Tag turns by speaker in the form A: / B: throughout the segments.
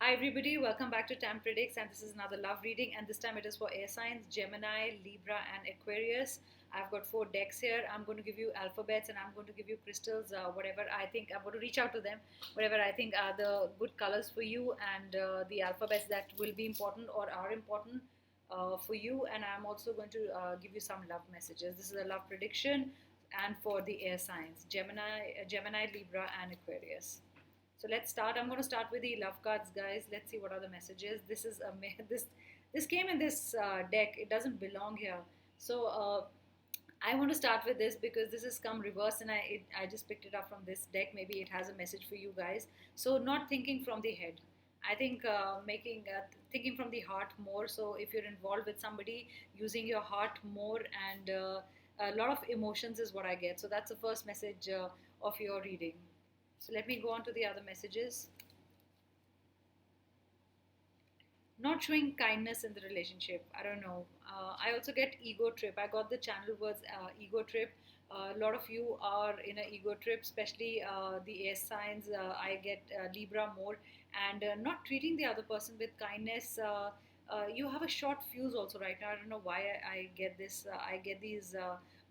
A: Hi everybody, welcome back to Tam Predicts, and this is another love reading, and this time it is for air signs Gemini, Libra, and Aquarius. I've got four decks here. I'm going to give you alphabets and I'm going to give you crystals, whatever I think. I'm going to reach out to them, whatever I think are the good colors for you, and the alphabets that will be important or are important for you. And I'm also going to give you some love messages. This is a love prediction, and for the air signs Gemini, Libra, and Aquarius. So let's start. I'm going to start with the love cards, guys. Let's see what are the messages. This is a this came in this deck. It doesn't belong here. So I want to start with this because this has come reverse, and I just picked it up from this deck. Maybe it has a message for you guys. So not thinking from the head. I think making thinking from the heart more. So if you're involved with somebody, using your heart more, and a lot of emotions is what I get. So that's the first message of your reading. So let me go on to the other messages. Not showing kindness in the relationship. I don't know. I also get ego trip. I got the channel words ego trip. A lot of you are in an ego trip, especially the air signs. I get Libra more, and not treating the other person with kindness. You have a short fuse also right now. I don't know why I get this. I get these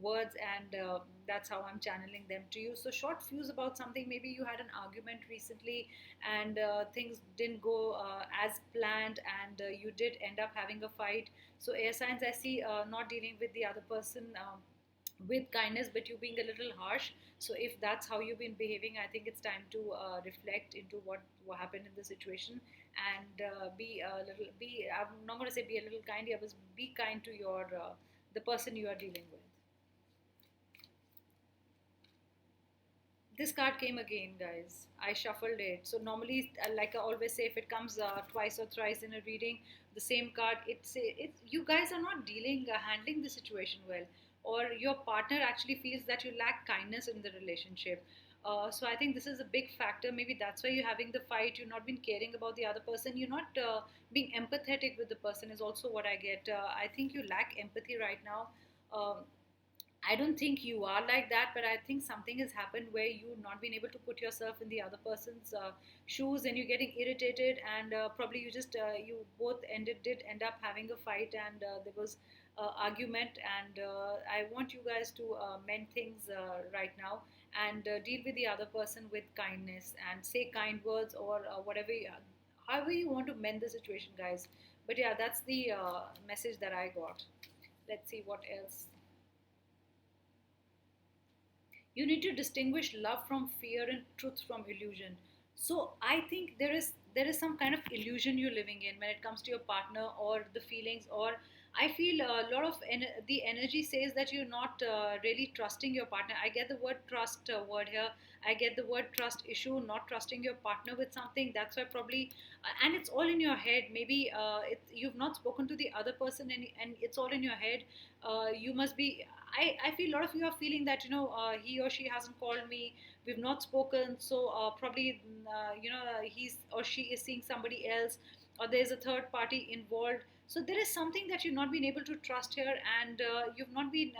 A: words, and that's how I'm channeling them to you. So short fuse about something. Maybe you had an argument recently, and things didn't go as planned, and you did end up having a fight. So air signs, I see not dealing with the other person with kindness, but you being a little harsh. So if that's how you've been behaving, I think it's time to reflect into what happened in the situation, and be a little be I'm not going to say be a little kind here, but be kind to your the person you are dealing with. This card came again, guys. I shuffled it. So normally, like I always say, if it comes twice or thrice in a reading, the same card, it's you guys are not handling the situation well, or your partner actually feels that you lack kindness in the relationship. So I think this is a big factor. Maybe that's why you're having the fight. You're not been caring about the other person. You're not being empathetic with the person. Is also what I get. I think you lack empathy right now. Um, I don't think you are like that, but I think something has happened where you've not been able to put yourself in the other person's shoes, and you're getting irritated, and probably you both did end up having a fight, and there was argument, and I want you guys to mend things right now, and deal with the other person with kindness, and say kind words, or however you want to mend the situation, guys. But yeah, that's the message that I got. Let's see what else. You need to distinguish love from fear and truth from illusion. So I think there is some kind of illusion you're living in when it comes to your partner or the feelings, or I feel a lot of the energy says that you're not really trusting your partner. I get the word trust word here. I get the word trust issue, not trusting your partner with something. That's why probably, and it's all in your head. Maybe you've not spoken to the other person, and it's all in your head. You must be. I feel a lot of you are feeling that he or she hasn't called me, we've not spoken, so probably he's or she is seeing somebody else, or there's a third party involved. So there is something that you've not been able to trust here, and you've not been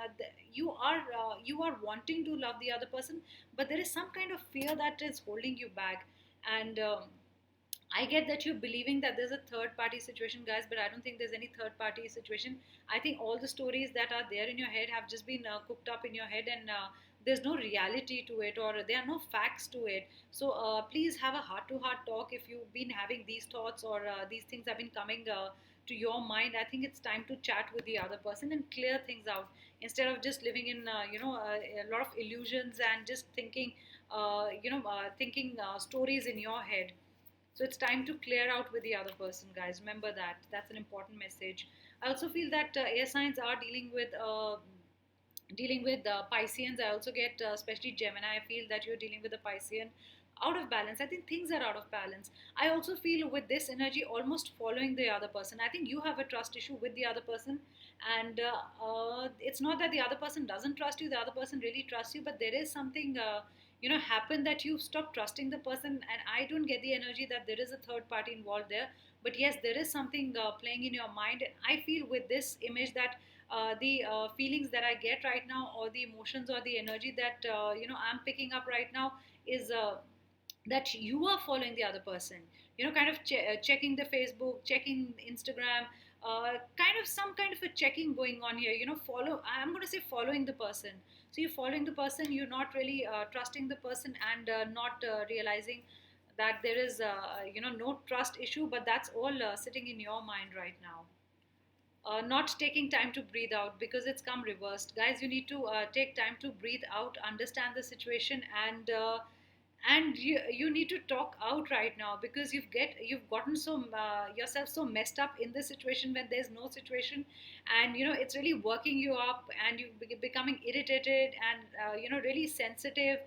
A: you are wanting to love the other person, but there is some kind of fear that is holding you back, and I get that you're believing that there's a third party situation, guys, but I don't think there's any third party situation. I think all the stories that are there in your head have just been cooked up in your head, and there's no reality to it, or there are no facts to it. So please have a heart to heart talk if you've been having these thoughts, or these things have been coming to your mind. I think it's time to chat with the other person and clear things out, instead of just living in a lot of illusions, and just thinking stories in your head. So it's time to clear out with the other person, guys. Remember that. That's an important message. I also feel that air signs are dealing with Pisceans. I also get, especially Gemini. I feel that you're dealing with a Piscean out of balance. I think things are out of balance. I also feel with this energy almost following the other person. I think you have a trust issue with the other person, and it's not that the other person doesn't trust you. The other person really trusts you, but there is something. Happen that you stop trusting the person, and I don't get the energy that there is a third party involved there. But yes, there is something playing in your mind. I feel with this image that the feelings that I get right now, or the emotions or the energy that I'm picking up right now, is that you are following the other person. kind of checking the Facebook, checking Instagram, kind of some kind of a checking going on here. I'm going to say following the person. So you're following the person, you're not really trusting the person, and not realizing that there is no trust issue, but that's all sitting in your mind right now. Not taking time to breathe out, because it's come reversed, guys. You need to take time to breathe out, understand the situation, and you need to talk out right now, because you've gotten so yourself so messed up in this situation when there's no situation, and it's really working you up, and you becoming irritated, and really sensitive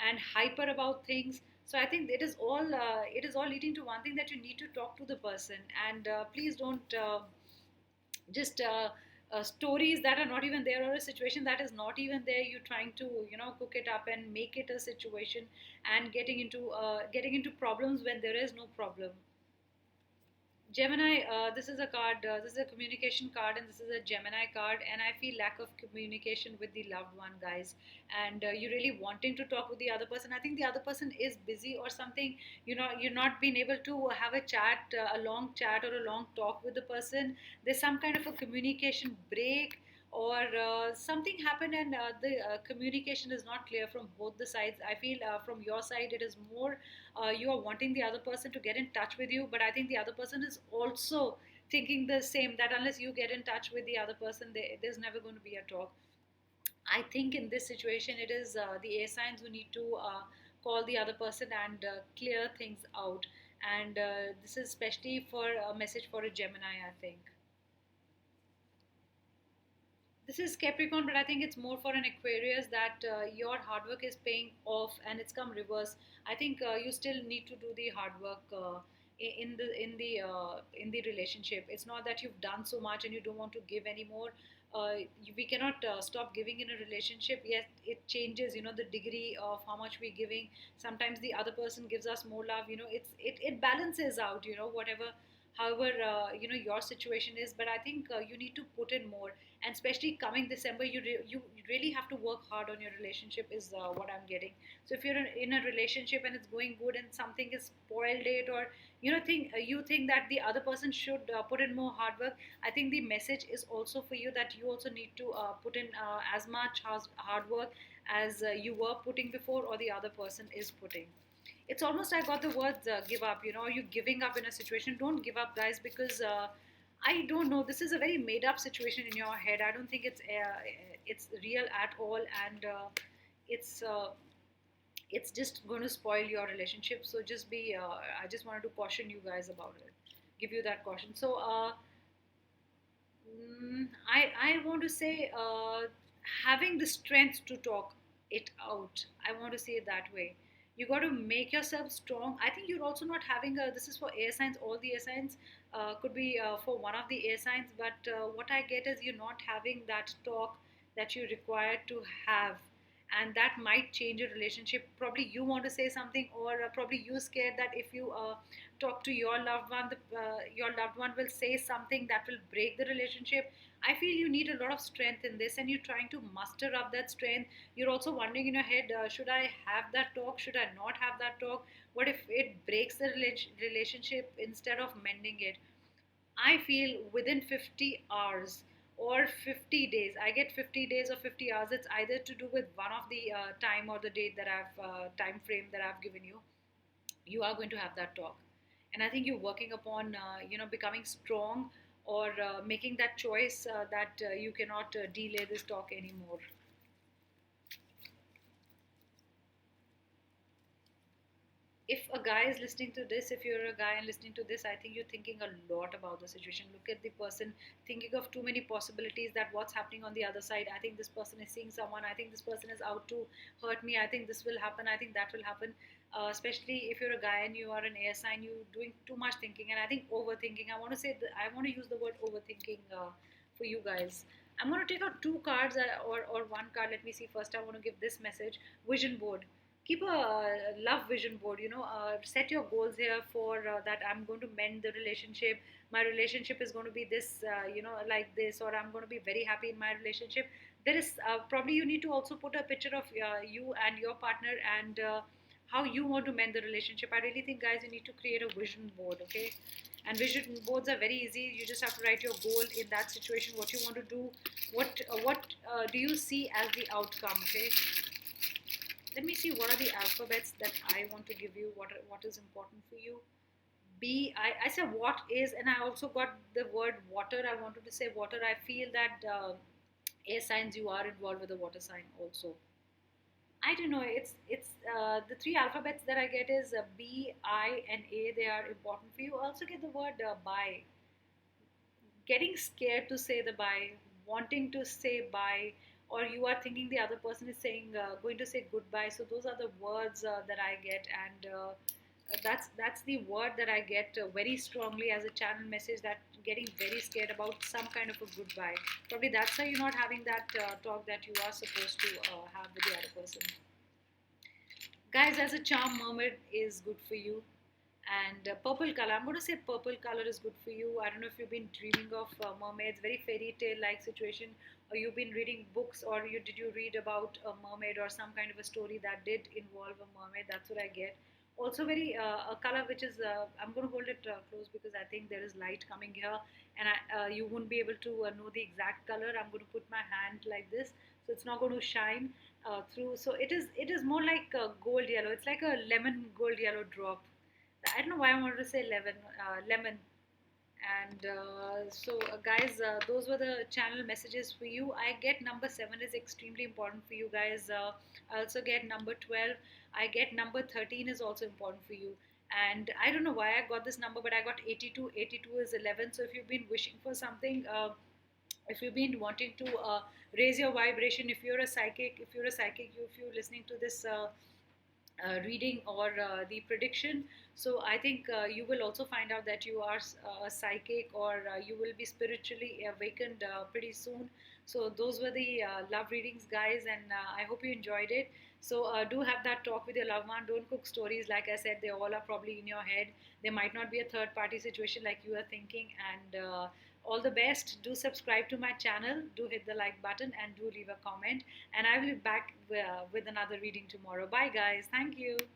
A: and hyper about things. So I think it is all leading to one thing, that you need to talk to the person, and please don't just stories that are not even there, or a situation that is not even there, you're trying to cook it up and make it a situation, and getting into problems when there is no problem. Gemini, this is a card, this is a communication card, and this is a Gemini card. And I feel lack of communication with the loved one, guys. And you're really wanting to talk with the other person. I think the other person is busy or something. You're not being able to have a chat, a long chat, or a long talk with the person. There's some kind of a communication break, or something happened, and the communication is not clear from both the sides. I feel from your side, it is more you are wanting the other person to get in touch with you, but I think the other person is also thinking the same, that unless you get in touch with the other person, there's never going to be a talk. I think in this situation, it is the air signs who need to call the other person and clear things out. And this is especially for a message for a Gemini, I think. This is Capricorn, but I think it's more for an Aquarius, that your hard work is paying off, and it's come reverse. I think you still need to do the hard work in the relationship. It's not that you've done so much and you don't want to give anymore. We cannot stop giving in a relationship. Yes, it changes. The degree of how much we're giving. Sometimes the other person gives us more love. It balances out. Whatever. However, your situation is, but I think you need to put in more, and especially coming December, you really have to work hard on your relationship, is what I'm getting. So if you're in a relationship and it's going good, and something is spoiled it, or you think that the other person should put in more hard work, I think the message is also for you, that you also need to put in as much hard work as you were putting before, or the other person is putting. It's almost, I got the words give up. Are you giving up in a situation? Don't give up, guys, because I don't know. This is a very made up situation in your head. I don't think it's real at all, and it's it's just going to spoil your relationship. So just be. I just wanted to caution you guys about it. Give you that caution. So I want to say having the strength to talk it out. I want to say it that way. You got to make yourself strong. I think you're also not having a. This is for air signs. All the air signs could be for one of the air signs. But what I get is you're not having that talk that you require to have, and that might change your relationship. Probably you want to say something, or probably you scared that if you talk to your loved one, your loved one will say something that will break the relationship. I feel you need a lot of strength in this, and you're trying to muster up that strength. You're also wondering in your head, should I have that talk? Should I not have that talk? What if it breaks the relationship instead of mending it? I feel within 50 hours or 50 days, I get 50 days or 50 hours. It's either to do with one of the time or the date that time frame that I've given you. You are going to have that talk, and I think you're working upon becoming strong, or making that choice that you cannot delay this talk anymore. If a guy is listening to this, if you're a guy and listening to this, I think you're thinking a lot about the situation. Look at the person, thinking of too many possibilities, that what's happening on the other side. I think this person is seeing someone. I think this person is out to hurt me. I think this will happen. I think that will happen. Especially if you're a guy and you are an air sign, you're doing too much thinking. And I think overthinking. I want to use the word overthinking for you guys. I'm going to take out two cards, or one card. Let me see. First, I want to give this message: vision board. Keep a love vision board. Set your goals here for that. I'm going to mend the relationship. My relationship is going to be this, like this, or I'm going to be very happy in my relationship. There is probably, you need to also put a picture of you and your partner, and how you want to mend the relationship. I really think, guys, you need to create a vision board, okay? And vision boards are very easy. You just have to write your goal in that situation, what you want to do, what do you see as the outcome, okay? Let me see what are the alphabets that I want to give you. What is important for you? B. I said what is, and I also got the word water. I wanted to say water. I feel that air signs, you are involved with the water sign also. I don't know. It's the three alphabets that I get is B, I, and A. They are important for you. I also get the word bye. Getting scared to say the bye, wanting to say bye, or you are thinking the other person is saying going to say goodbye. So those are the words that I get, and that's the word that I get very strongly as a channel message. That getting very scared about some kind of a goodbye. Probably that's why you're not having that talk that you are supposed to have with the other person. Guys, as a charm, mermaid is good for you. And purple color, I'm going to say purple color is good for you. I don't know if you've been dreaming of mermaids, very fairy tale like situation, or you've been reading books, or you did you read about a mermaid or some kind of a story that did involve a mermaid. That's what I get. Also, very a color which is I'm going to hold it close because I think there is light coming here, and you won't be able to know the exact color. I'm going to put my hand like this, so it's not going to shine through. So it is more like gold yellow. It's like a lemon gold yellow drop. I don't know why I wanted to say lemon. And guys, those were the channel messages for you. I get number 7 is extremely important for you guys. I also get number 12. I get number 13 is also important for you. And I don't know why I got this number, but I got 82. 82 is 11. So if you've been wishing for something, if you've been wanting to raise your vibration, if you're a psychic, if you're listening to this reading or the prediction. So I think you will also find out that you are a psychic, or you will be spiritually awakened pretty soon. So those were the love readings, guys, and I hope you enjoyed it. So do have that talk with your loved one. Don't cook stories. Like I said, they all are probably in your head. There might not be a third party situation like you are thinking. And all the best. Do subscribe to my channel. Do hit the like button and do leave a comment. And I will be back with another reading tomorrow. Bye, guys. Thank you.